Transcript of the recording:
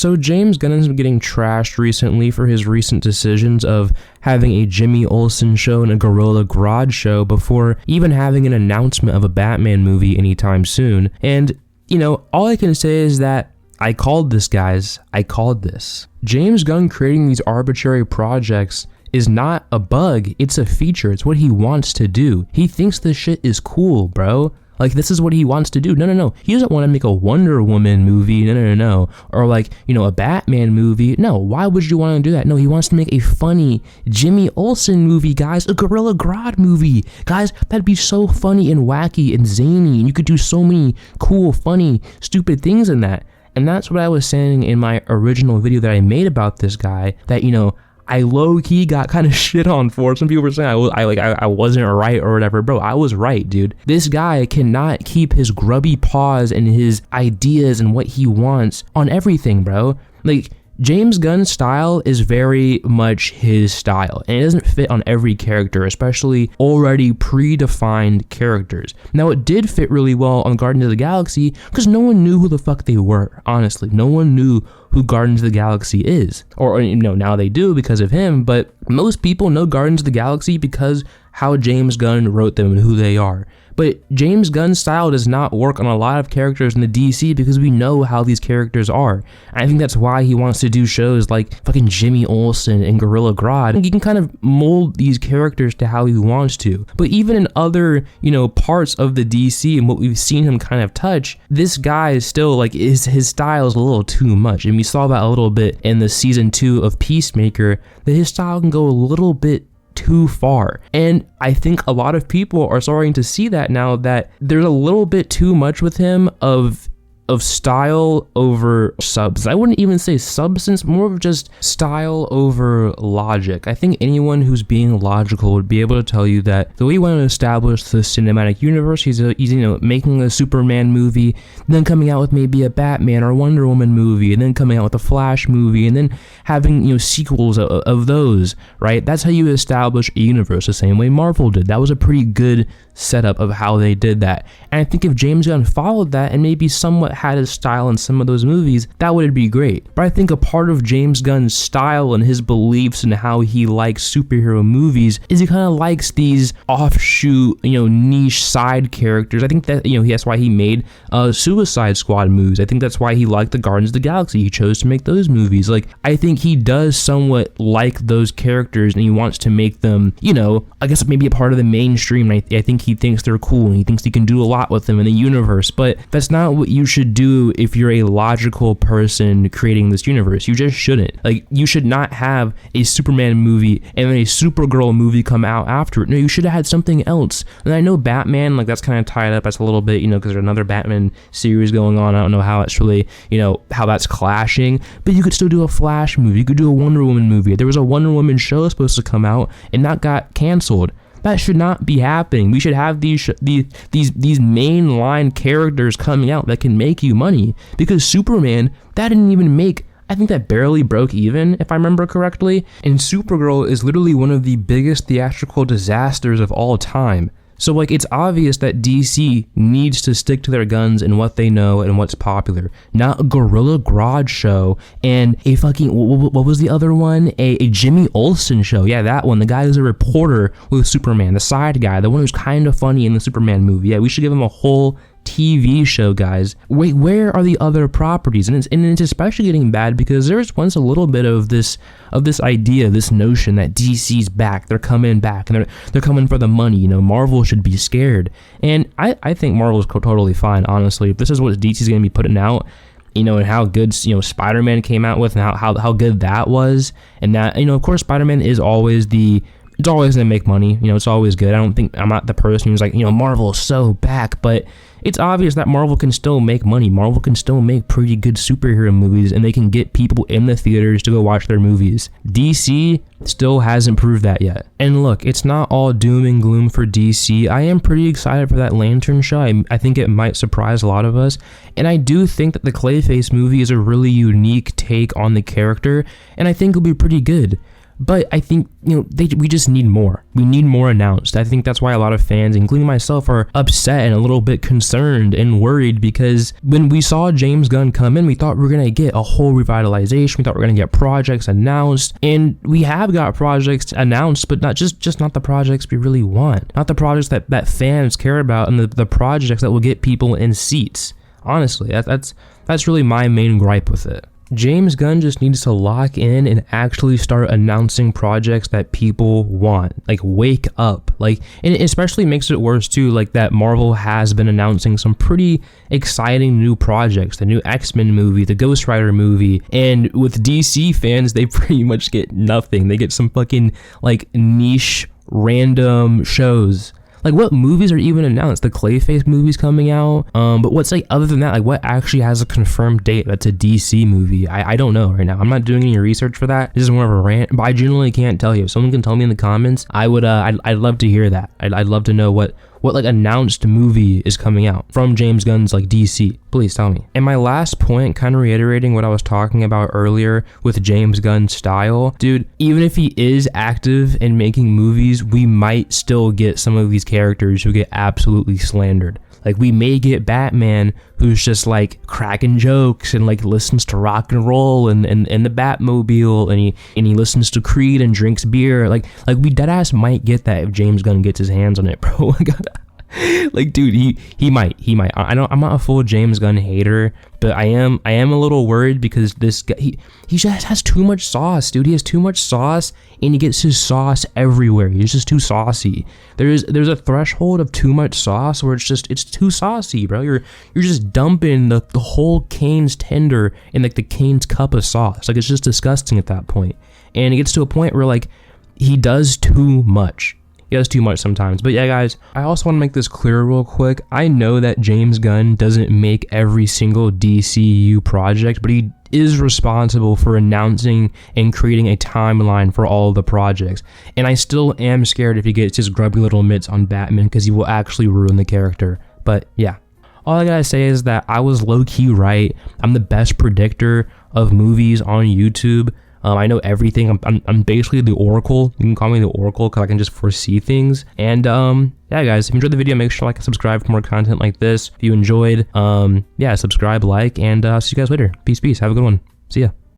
So James Gunn has been getting trashed recently for his recent decisions of having a Jimmy Olsen show and a Gorilla Grodd show before even having an announcement of a Batman movie anytime soon. And, you know, all I can say is that I called this, guys. I called this. James Gunn creating these arbitrary projects is not a bug, it's a feature. It's what he wants to do. He thinks this shit is cool, bro. Like, this is what he wants to do. No. He doesn't want to make a Wonder Woman movie. No. Or like, you know, a Batman movie. No, why would you want to do that? No, he wants to make a funny Jimmy Olsen movie, guys. A Gorilla Grodd movie. Guys, that'd be so funny and wacky and zany. And you could do so many cool, funny, stupid things in that. And that's what I was saying in my original video that I made about this guy, that, you know, I low-key got kind of shit on for. Some people were saying I wasn't right or whatever. Bro, I was right, dude. This guy cannot keep his grubby paws and his ideas and what he wants on everything, bro. Like, James Gunn's style is very much his style, and it doesn't fit on every character, especially already predefined characters. Now, it did fit really well on Guardians of the Galaxy because no one knew who the fuck they were, honestly. No one knew who Guardians of the Galaxy is. Or, you know, now they do because of him, but most people know Guardians of the Galaxy because how James Gunn wrote them and who they are. But James Gunn's style does not work on a lot of characters in the DC because we know how these characters are. And I think that's why he wants to do shows like fucking Jimmy Olsen and Gorilla Grodd. He can kind of mold these characters to how he wants to. But even in other, you know, parts of the DC and what we've seen him kind of touch, this guy is still like, his style is a little too much. And we saw that a little bit in the season 2 of Peacemaker, that his style can go a little bit too far. And I think a lot of people are starting to see that now, that there's a little bit too much with him of style over substance. I wouldn't even say substance, more of just style over logic. I think anyone who's being logical would be able to tell you that the way you want to establish the cinematic universe, he's you know, making a Superman movie, then coming out with maybe a Batman or Wonder Woman movie, and then coming out with a Flash movie, and then having, you know, sequels of those, right? That's how you establish a universe, the same way Marvel did. That was a pretty good setup of how they did that. And I think if James Gunn followed that and maybe somewhat had his style in some of those movies, that would be great. But I think a part of James Gunn's style and his beliefs and how he likes superhero movies is he kind of likes these offshoot, you know, niche side characters. I think that, you know, that's why he made Suicide Squad movies. I think that's why he liked the Guardians of the Galaxy. He chose to make those movies. Like, I think he does somewhat like those characters and he wants to make them, you know, I guess maybe a part of the mainstream. I think he thinks they're cool and he thinks he can do a lot with them in the universe, but that's not what you should do if you're a logical person creating this universe. You just shouldn't. Like, you should not have a Superman movie and then a Supergirl movie come out after it. No, you should have had something else. And I know Batman, like, that's kind of tied up. That's a little bit, you know, because there's another Batman series going on. I don't know how it's really, you know, how that's clashing, but you could still do a Flash movie. You could do a Wonder Woman movie. There was a Wonder Woman show supposed to come out and that got canceled. That should not be happening. We should have these mainline characters coming out that can make you money, because Superman, that didn't even make, I think that barely broke even, if I remember correctly. And Supergirl is literally one of the biggest theatrical disasters of all time. So, like, it's obvious that DC needs to stick to their guns and what they know and what's popular. Not a Gorilla Grodd show and a fucking, what was the other one? A Jimmy Olsen show. Yeah, that one. The guy who's a reporter with Superman. The side guy. The one who's kind of funny in the Superman movie. Yeah, we should give him a whole TV show, guys. Wait, where are the other properties? And it's especially getting bad because there was once a little bit of this idea, this notion that DC's back, they're coming back, and they're coming for the money. You know, Marvel should be scared, and I think Marvel's totally fine, honestly. If this is what DC's going to be putting out, you know, and how good, you know, Spider-Man came out with, and how good that was, and that, you know, of course, Spider-Man is always it's always going to make money. You know, it's always good. I'm not the person who's like, you know, Marvel is so back, but it's obvious that Marvel can still make money. Marvel can still make pretty good superhero movies, and they can get people in the theaters to go watch their movies. DC still hasn't proved that yet. And look, it's not all doom and gloom for DC. I am pretty excited for that Lantern show. I think it might surprise a lot of us. And I do think that the Clayface movie is a really unique take on the character, and I think it'll be pretty good. But I think, we just need more. We need more announced. I think that's why a lot of fans, including myself, are upset and a little bit concerned and worried, because when we saw James Gunn come in, we thought we were going to get a whole revitalization. We thought we were going to get projects announced, and we have got projects announced, but not just not the projects we really want. Not the projects that fans care about, and the projects that will get people in seats. Honestly, that's really my main gripe with it. James Gunn just needs to lock in and actually start announcing projects that people want. Like, wake up. Like, and it especially makes it worse too, like that Marvel has been announcing some pretty exciting new projects. The new X-Men movie, the Ghost Rider movie, and with DC fans, they pretty much get nothing. They get some fucking like niche random shows. Like, what movies are even announced? The Clayface movie's coming out. But what's like, other than that, like, what actually has a confirmed date that's a DC movie? I don't know right now. I'm not doing any research for that. This is more of a rant, but I genuinely can't tell you. If someone can tell me in the comments, I'd love to hear that. I'd love to know what like announced movie is coming out from James Gunn's like DC. Please tell me. And my last point, kind of reiterating what I was talking about earlier with James Gunn's style, dude, even if he is active in making movies, we might still get some of these characters who get absolutely slandered. Like, we may get Batman who's just like cracking jokes and like listens to rock and roll and the Batmobile, and he listens to Creed and drinks beer. Like we deadass might get that if James Gunn gets his hands on it, bro. Like, dude, he might. I'm not a full James Gunn hater, but I am a little worried because this guy, he just has too much sauce, dude. He has too much sauce, and he gets his sauce everywhere. He's just too saucy. There's a threshold of too much sauce where it's too saucy, bro. You're just dumping the whole Cane's tender in like the Cane's cup of sauce. Like, it's just disgusting at that point. And it gets to a point where like he does too much. He does too much sometimes. But yeah, guys, I also want to make this clear real quick. I know that James Gunn doesn't make every single DCU project, but he is responsible for announcing and creating a timeline for all of the projects. And I still am scared if he gets his grubby little mitts on Batman, because he will actually ruin the character. But yeah. All I gotta say is that I was low-key right. I'm the best predictor of movies on YouTube. I know everything. I'm basically the Oracle. You can call me the Oracle because I can just foresee things. And yeah, guys, if you enjoyed the video, make sure to like and subscribe for more content like this. If you enjoyed, yeah, subscribe, like, and see you guys later. Peace. Have a good one. See ya.